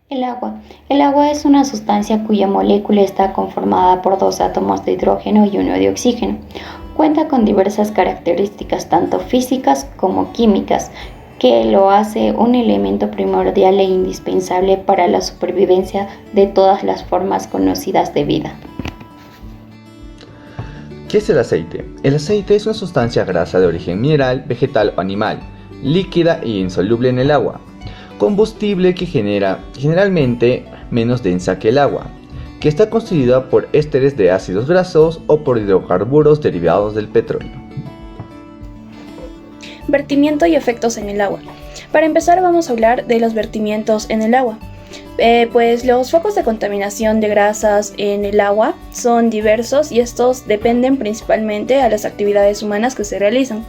El agua. El agua es una sustancia cuya molécula está conformada por dos átomos de hidrógeno y uno de oxígeno. Cuenta con diversas características, tanto físicas como químicas, que lo hace un elemento primordial e indispensable para la supervivencia de todas las formas conocidas de vida. ¿Qué es el aceite? El aceite es una sustancia grasa de origen mineral, vegetal o animal, líquida e insoluble en el agua. Combustible que generalmente menos densa que el agua, que está constituida por ésteres de ácidos grasos o por hidrocarburos derivados del petróleo. Vertimiento y efectos en el agua. Para empezar vamos a hablar de los vertimientos en el agua. Pues los focos de contaminación de grasas en el agua son diversos y estos dependen principalmente a las actividades humanas que se realizan.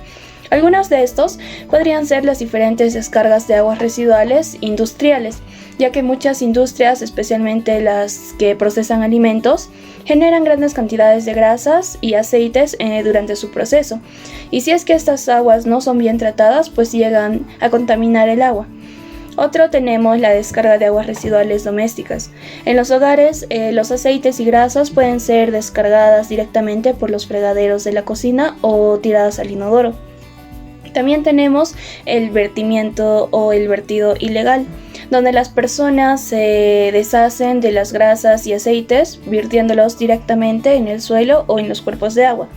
Algunos de estos podrían ser las diferentes descargas de aguas residuales industriales, ya que muchas industrias, especialmente las que procesan alimentos, generan grandes cantidades de grasas y aceites durante su proceso. Y si es que estas aguas no son bien tratadas, pues llegan a contaminar el agua. Otro tenemos la descarga de aguas residuales domésticas. En los hogares, los aceites y grasas pueden ser descargadas directamente por los fregaderos de la cocina o tiradas al inodoro. También tenemos el vertimiento o el vertido ilegal, donde las personas se deshacen de las grasas y aceites virtiéndolos directamente en el suelo o en los cuerpos de agua.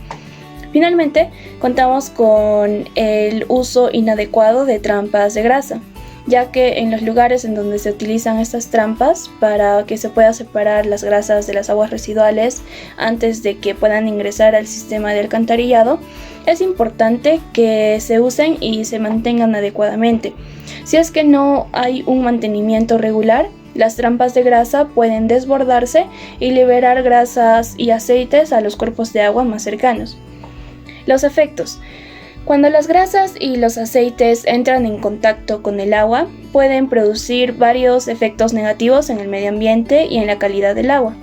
Finalmente, contamos con el uso inadecuado de trampas de grasa, ya que en los lugares en donde se utilizan estas trampas para que se pueda separar las grasas de las aguas residuales antes de que puedan ingresar al sistema de alcantarillado, es importante que se usen y se mantengan adecuadamente. Si es que no hay un mantenimiento regular, las trampas de grasa pueden desbordarse y liberar grasas y aceites a los cuerpos de agua más cercanos. Los efectos. Cuando las grasas y los aceites entran en contacto con el agua, pueden producir varios efectos negativos en el medio ambiente y en la calidad del agua.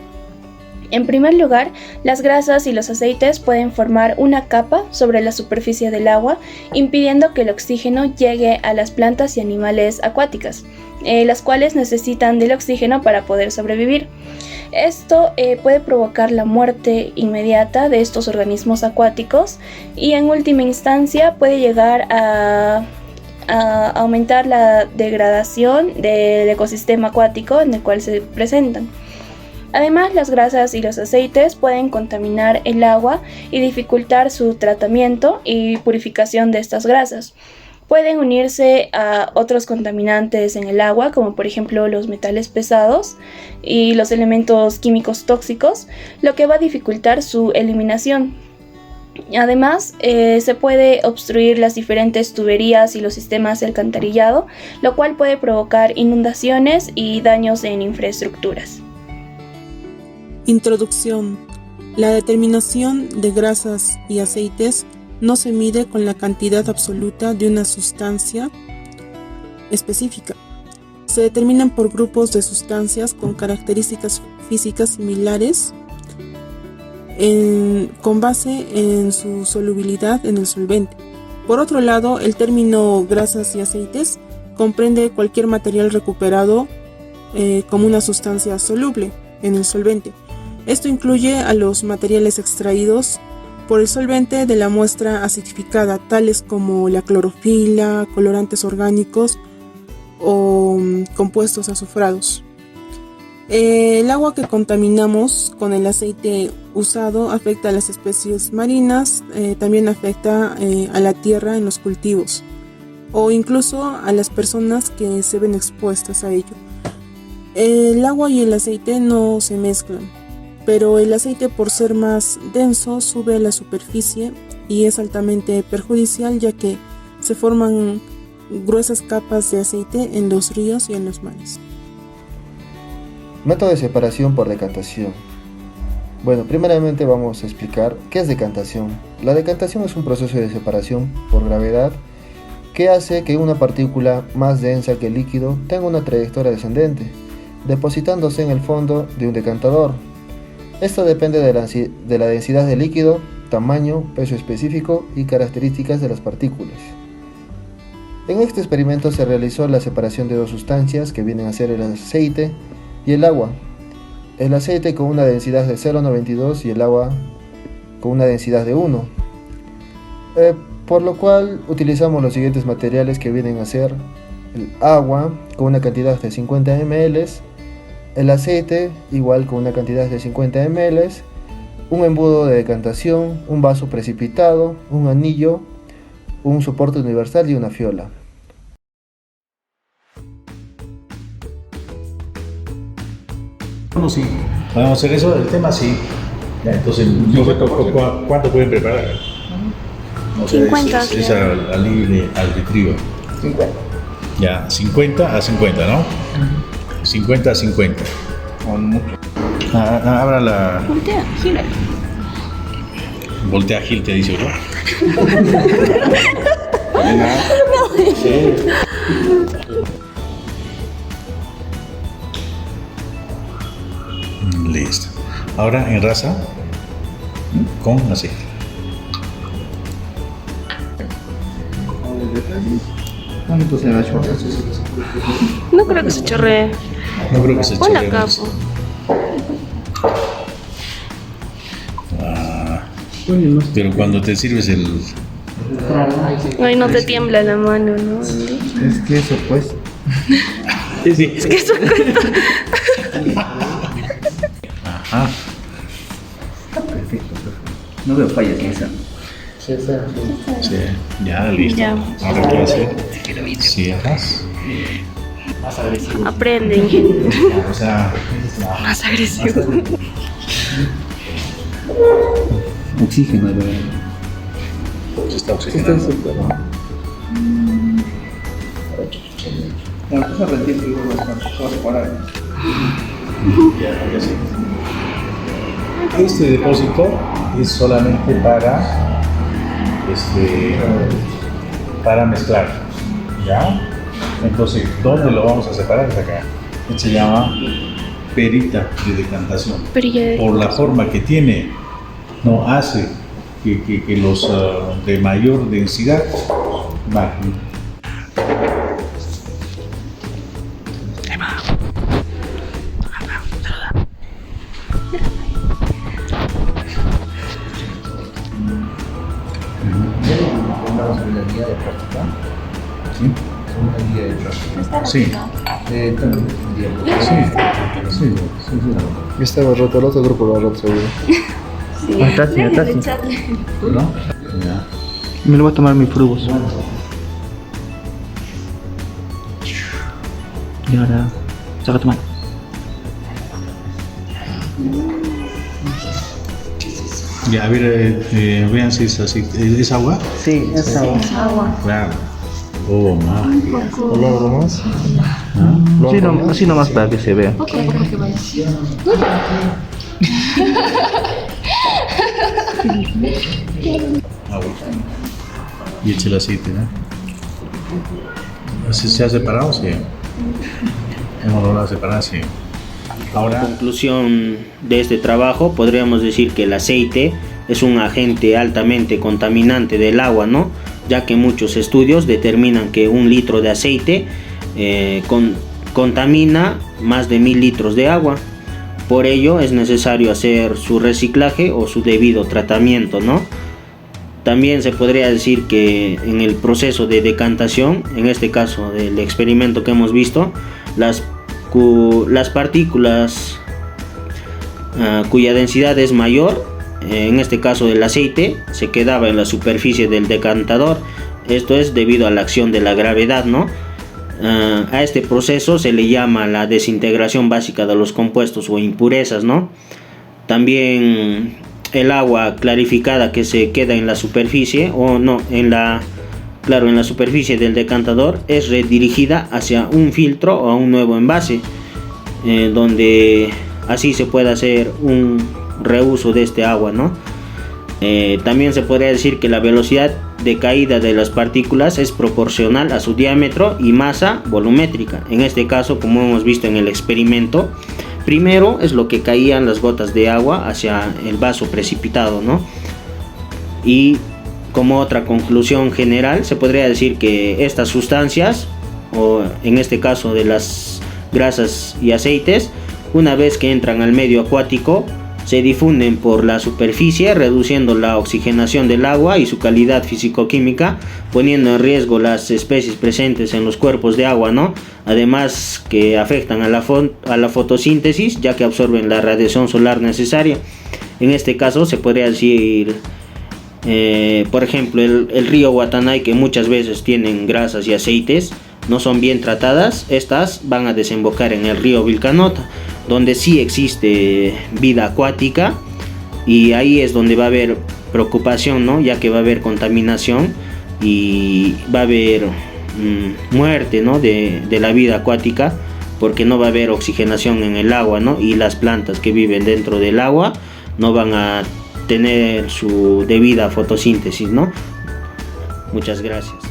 En primer lugar, las grasas y los aceites pueden formar una capa sobre la superficie del agua, impidiendo que el oxígeno llegue a las plantas y animales acuáticas, las cuales necesitan del oxígeno para poder sobrevivir. Esto puede provocar la muerte inmediata de estos organismos acuáticos y en última instancia puede llegar a aumentar la degradación del ecosistema acuático en el cual se presentan. Además, las grasas y los aceites pueden contaminar el agua y dificultar su tratamiento y purificación de estas grasas. Pueden unirse a otros contaminantes en el agua, como por ejemplo los metales pesados y los elementos químicos tóxicos, lo que va a dificultar su eliminación. Además, se puede obstruir las diferentes tuberías y los sistemas de alcantarillado, lo cual puede provocar inundaciones y daños en infraestructuras. Introducción. La determinación de grasas y aceites no se mide con la cantidad absoluta de una sustancia específica. Se determinan por grupos de sustancias con características físicas similares con base en su solubilidad en el solvente. Por otro lado, el término grasas y aceites comprende cualquier material recuperado como una sustancia soluble en el solvente. Esto incluye a los materiales extraídos por el solvente de la muestra acidificada, tales como la clorofila, colorantes orgánicos o compuestos azufrados. El agua que contaminamos con el aceite usado afecta a las especies marinas, también afecta a la tierra en los cultivos o incluso a las personas que se ven expuestas a ello. El agua y el aceite no se mezclan, pero el aceite, por ser más denso, sube a la superficie y es altamente perjudicial, ya que se forman gruesas capas de aceite en los ríos y en los mares. Método de separación por decantación. Bueno, primeramente vamos a explicar qué es decantación. La decantación es un proceso de separación por gravedad que hace que una partícula más densa que el líquido tenga una trayectoria descendente, depositándose en el fondo de un decantador. Esto depende de la densidad del líquido, tamaño, peso específico y características de las partículas. En este experimento se realizó la separación de dos sustancias que vienen a ser el aceite y el agua. El aceite con una densidad de 0,92 y el agua con una densidad de 1. Por lo cual utilizamos los siguientes materiales que vienen a ser el agua con una cantidad de 50 ml, el aceite igual con una cantidad de 50 ml, un embudo de decantación, un vaso precipitado, un anillo, un soporte universal y una fiola. Bueno, sí, podemos hacer eso, el tema sí. Ya, entonces, ¿cuánto pueden preparar? O sea, 50, es al libre albedrío. 50. Ya, 50 a 50, ¿no? 50 a 50. Con mucho. Abra la. Voltea, gíralo. Voltea Gil, te dice, ¿no? Sí. Listo. Ahora enrasa con aceite. ¿Cuánto se va a echar? No creo que se chorree. No creo que se Ponla chorree acá, más. po. Pero cuando te sirves el. Ay, no te tiembla la mano, ¿no? Es que eso pues. Sí. Es que eso Ajá. Perfecto. No veo fallas en esa. Sí, ya, listo. Ya. Ahora qué hacer. Cierras. aprende, ingeniero. O sea, Más agresivo. Oxígeno, de verdad. se está oxigenando. La cosa reciente igual bastante. Se va a separar. Ya sí. Este depósito es solamente para mezclar, ¿ya? Entonces, ¿dónde lo vamos a separar? Es acá. Este se llama perita de decantación. Por la forma que tiene, no hace que los de mayor densidad bajen. Sí. Sí. Estaba roto, el otro grupo lo ha roto seguro. Está así. ¿No? Ya. Me lo voy a tomar mis frugos. Y ahora, saca tu mano. Ya, a ver, vean si es así. ¿Es agua? Sí, es agua. Claro. Oh, magia. ¿Lo abro más? Sí, no, así nomás para que se vea. Agua. Y eche el aceite, ¿no? ¿Así se ha separado? Sí. Hemos logrado separar, sí. Ahora, Conclusión de este trabajo, podríamos decir que el aceite es un agente altamente contaminante del agua, ¿no? Ya que muchos estudios determinan que un litro de aceite contamina más de 1000 litros de agua. Por ello es necesario hacer su reciclaje o su debido tratamiento, ¿no? También se podría decir que en el proceso de decantación, en este caso del experimento que hemos visto, las partículas cuya densidad es mayor, en este caso del aceite, se quedaba en la superficie del decantador. Esto es debido a la acción de la gravedad, ¿no? A este proceso se le llama la desintegración básica de los compuestos o impurezas, ¿no? También el agua clarificada que se queda en la superficie en la superficie del decantador es redirigida hacia un filtro o a un nuevo envase, donde así se puede hacer un reuso de este agua, ¿no? También se podría decir que la velocidad de caída de las partículas es proporcional a su diámetro y masa volumétrica. En este caso, como hemos visto en el experimento, primero es lo que caían las gotas de agua hacia el vaso precipitado, ¿no? Y Como otra conclusión general, se podría decir que estas sustancias, o en este caso de las grasas y aceites, una vez que entran al medio acuático, se difunden por la superficie, reduciendo la oxigenación del agua y su calidad físico-química, poniendo en riesgo las especies presentes en los cuerpos de agua, ¿no? Además que afectan a la fotosíntesis, ya que absorben la radiación solar necesaria. En este caso se podría decir, por ejemplo, el río Guatanay, que muchas veces tienen grasas y aceites, no son bien tratadas, estas van a desembocar en el río Vilcanota, donde sí existe vida acuática, y ahí es donde va a haber preocupación, ¿no? Ya que va a haber contaminación y va a haber muerte, ¿no? de la vida acuática, porque no va a haber oxigenación en el agua, ¿no? Y las plantas que viven dentro del agua no van a tener su debida fotosíntesis, ¿no? Muchas gracias.